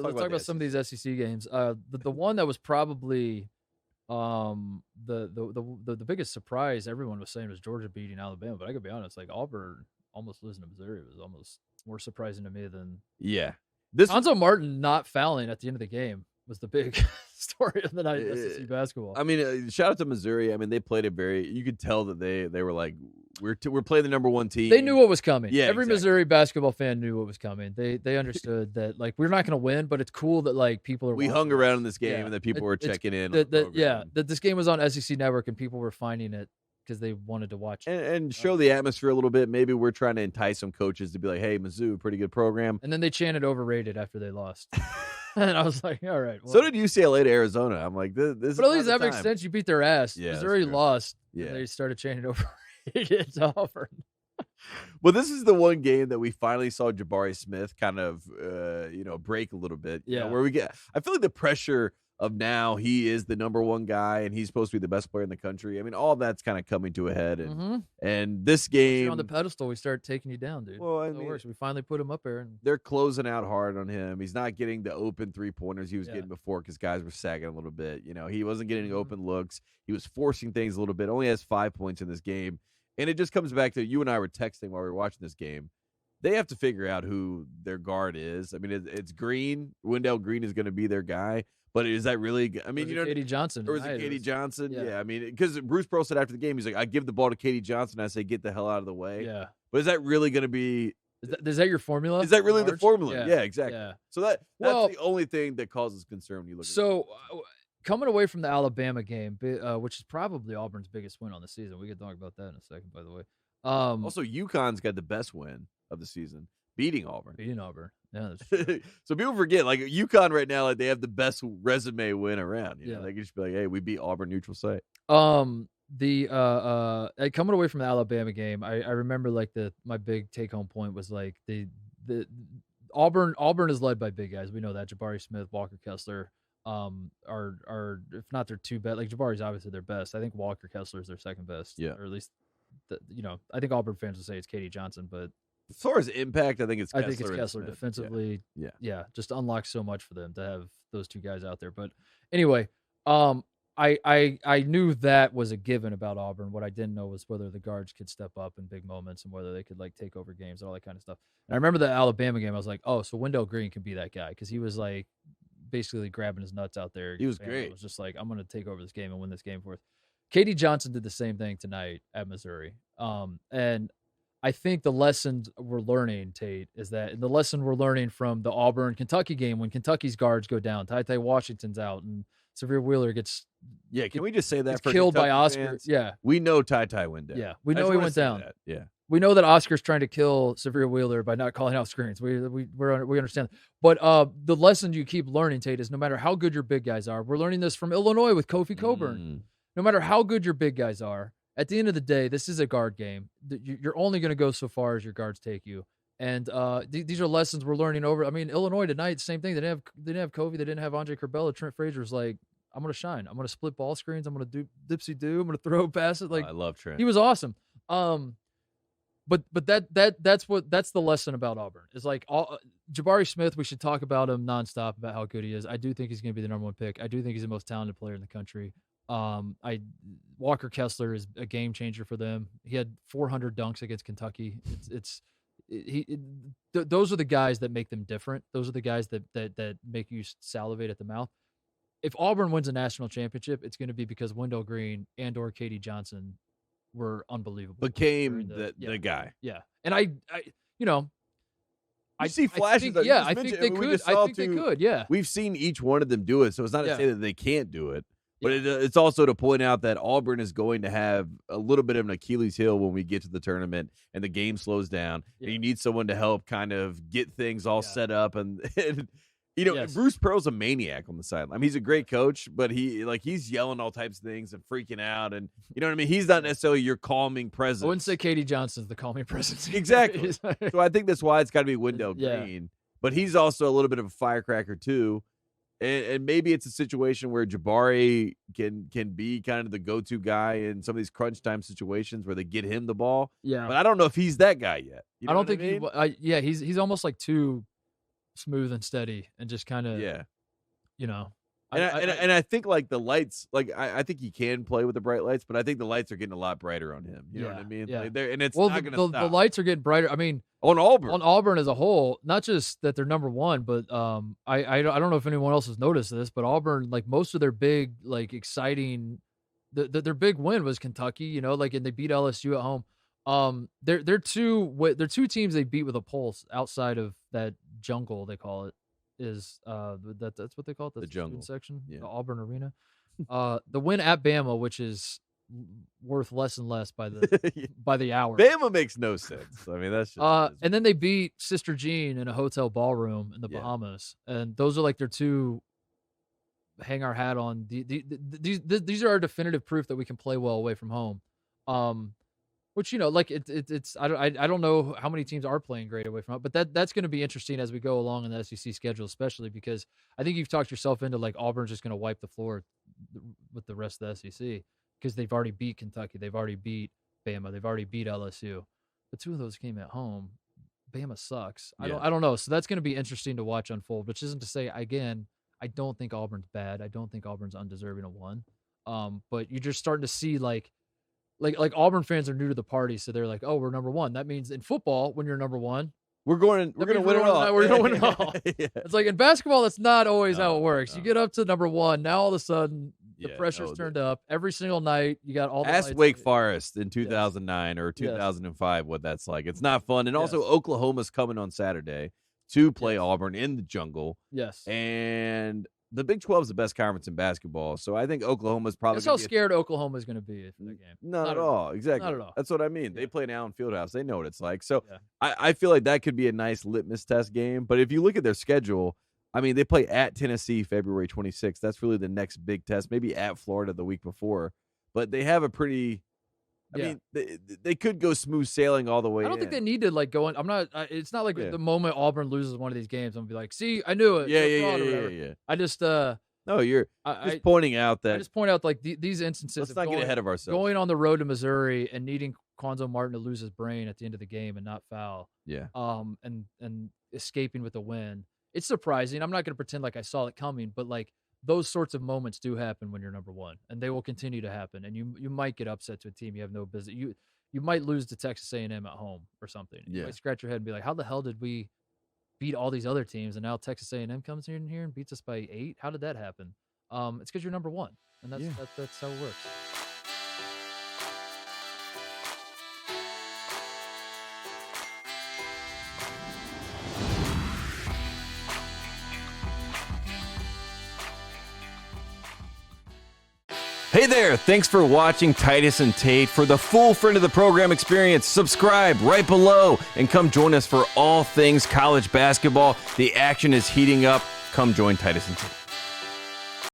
Let's talk about some of these SEC games. The one that was probably the biggest surprise everyone was saying was Georgia beating Alabama, but I could be honest, like Auburn almost losing to Missouri was almost more surprising to me than Alonzo Martin not fouling at the end of the game was the big story of the night in SEC basketball. I mean, shout out to Missouri. I mean, they played you could tell that they were like, we're playing the number one team. They knew what was coming. Yeah, every exactly. Missouri basketball fan knew what was coming. They understood that like we're not going to win, but it's cool that like people are. We hung around in this game and that people were checking in. That this game was on SEC Network and people were finding it because they wanted to watch it. And show the atmosphere a little bit. Maybe we're trying to entice some coaches to be like, hey, Mizzou, pretty good program. And then they chanted overrated after they lost. And I was like, all right. Well. So did UCLA to Arizona. I'm like, this but at least that makes sense. You beat their ass. Yeah, Missouri lost. Yeah. And they started chanting overrated to Auburn. Well, this is the one game that we finally saw Jabari Smith kind of, break a little bit. Yeah. Where I feel like the pressure of now he is the number one guy and he's supposed to be the best player in the country. I mean, all that's kind of coming to a head. And this game. You're on the pedestal, we start taking you down, dude. Well, it works. We finally put him up there. And they're closing out hard on him. He's not getting the open three-pointers he was getting before because guys were sagging a little bit. He wasn't getting open looks. He was forcing things a little bit. Only has 5 points in this game. And it just comes back to you and I were texting while we were watching this game. They have to figure out who their guard is. I mean, it's Green. Wendell Green is going to be their guy. But is that really – I mean, Katie Johnson. Or is it Katie Johnson? Yeah, I mean, because Bruce Pearl said after the game, he's like, I give the ball to Katie Johnson. I say, get the hell out of the way. Yeah. But is that really going to be – Is that your formula? Is that really the formula? Yeah, exactly. Yeah. So that's the only thing that causes concern when you look at it. Coming away from the Alabama game, which is probably Auburn's biggest win on the season. We can talk about that in a second, by the way. Also, UConn's got the best win of the season, beating Auburn. Yeah, that's true. So people forget, like UConn right now, like they have the best resume win around. You know, they can just be like, "Hey, we beat Auburn neutral site." Coming away from the Alabama game, I remember like my big take home point was like the Auburn is led by big guys. We know that Jabari Smith, Walker Kessler. Are if not their two best, like Jabari's obviously their best. I think Walker Kessler is their second best. Yeah, or at least I think Auburn fans will say it's Katie Johnson, but as far as impact, I think it's Kessler defensively. Yeah, just unlocks so much for them to have those two guys out there. But anyway, I knew that was a given about Auburn. What I didn't know was whether the guards could step up in big moments and whether they could like take over games and all that kind of stuff. And I remember the Alabama game. I was like, oh, so Wendell Green can be that guy because he was like basically grabbing his nuts out there. He was great. It was just like, I'm going to take over this game and win this game for us. Katie Johnson did the same thing tonight at Missouri. And I think the lesson we're learning, Tate, is that the lesson we're learning from the Auburn-Kentucky game when Kentucky's guards go down, Tate Washington's out, and Severe Wheeler gets can we just say that for killed Kentucky by Oscar? fans? Yeah. We know Ty went down. Yeah, we know he went down. That. Yeah. We know that Oscar's trying to kill Severe Wheeler by not calling out screens. We understand. But the lesson you keep learning, Tate, is no matter how good your big guys are, we're learning this from Illinois with Kofi Coburn. No matter how good your big guys are, at the end of the day, this is a guard game. You're only going to go so far as your guards take you. And these are lessons we're learning over. I mean, Illinois tonight, same thing. They didn't have Kobe. They didn't have Andre Curbelo. Trent Frazier's like, I'm going to shine. I'm going to split ball screens. I'm going to do dipsy-do. I'm going to throw past it. Like, I love Trent. He was awesome. But that's the lesson about Auburn. It's like Jabari Smith, we should talk about him nonstop about how good he is. I do think he's going to be the number one pick. I do think he's the most talented player in the country. Walker Kessler is a game changer for them. He had 400 dunks against Kentucky. Those are the guys that make them different. Those are the guys that make you salivate at the mouth. If Auburn wins a national championship, it's going to be because Wendell Green and or Katie Johnson were unbelievable. Became the guy. Yeah. And I see flashes. I think they could. I think they could. Yeah. We've seen each one of them do it. So it's not to say that they can't do it. But it's also to point out that Auburn is going to have a little bit of an Achilles heel when we get to the tournament and the game slows down. Yeah. And you need someone to help kind of get things all set up. And Bruce Pearl's a maniac on the sideline. I mean, he's a great coach, but he's yelling all types of things and freaking out. And you know what I mean? He's not necessarily your calming presence. I wouldn't say Katie Johnson's the calming presence. Exactly. So I think that's why it's got to be Wendell Green. But he's also a little bit of a firecracker too. And maybe it's a situation where Jabari can be kind of the go-to guy in some of these crunch time situations where they get him the ball. Yeah. But I don't know if he's that guy yet. I don't think he's almost like too smooth and steady and just kind of, you know. And I think like the lights, like I think he can play with the bright lights, but I think the lights are getting a lot brighter on him. You know what I mean? Yeah. Like and it's not going to stop. The lights are getting brighter. I mean, on Auburn as a whole, not just that they're number one, but I don't know if anyone else has noticed this, but Auburn, like most of their big, like exciting, their big win was Kentucky. You know, like and they beat LSU at home. They're two teams they beat with a pulse outside of that jungle they call it. Is that's what they call it, the jungle section, the Auburn Arena. The win at Bama, which is worth less and less by the hour. Bama makes no sense. I mean, that's just and then they beat Sister Jean in a hotel ballroom in the Bahamas, and those are like their two. Hang our hat on these are our definitive proof that we can play well away from home. Which, you know, like it's I don't know how many teams are playing great away from it, but that's going to be interesting as we go along in the SEC schedule, especially because I think you've talked yourself into like Auburn's just going to wipe the floor with the rest of the SEC because they've already beat Kentucky, they've already beat Bama, they've already beat LSU, but two of those came at home. Bama sucks. I don't know, so that's going to be interesting to watch unfold. Which isn't to say again, I don't think Auburn's bad. I don't think Auburn's undeserving of one. But you're just starting to see like Auburn fans are new to the party, so they're like, "Oh, we're number one." That means in football, when you're number one, we're going to win it all. We're going to win it all. It's like in basketball, that's not always how it works. You get up to number one, now all of a sudden the pressure's turned up every single night. You got all the ask Wake Forest in 2009 or 2005 what that's like. It's not fun. And also Oklahoma's coming on Saturday to play Auburn in the jungle. Yes, and the Big 12 is the best conference in basketball, so I think Oklahoma's probably. That's how scared Oklahoma is going to be for the game. Not at all. Exactly. Not at all. That's what I mean. They play in Allen Fieldhouse. They know what it's like. So I feel like that could be a nice litmus test game. But if you look at their schedule, I mean, they play at Tennessee February 26th. That's really the next big test. Maybe at Florida the week before. But they have a pretty. I mean, they could go smooth sailing all the way. I don't think they need to like go in. I'm not. It's not like the moment Auburn loses one of these games, I'm gonna be like, "See, I knew it." Yeah. I just no, you're just pointing out that. I just point out like these instances. Let's not get ahead of ourselves. Going on the road to Missouri and needing Quanzo Martin to lose his brain at the end of the game and not foul. Yeah. And escaping with a win. It's surprising. I'm not going to pretend like I saw it coming, but like those sorts of moments do happen when you're number one, and they will continue to happen. And you might get upset to a team you have no business. You might lose to Texas A&M at home or something. You might scratch your head and be like, how the hell did we beat all these other teams, and now Texas A&M comes in here and beats us by 8? How did that happen? It's because you're number one, and that's how it works. Hey there, thanks for watching Titus and Tate. For the full friend of the program experience, subscribe right below and come join us for all things college basketball. The action is heating up. Come join Titus and Tate.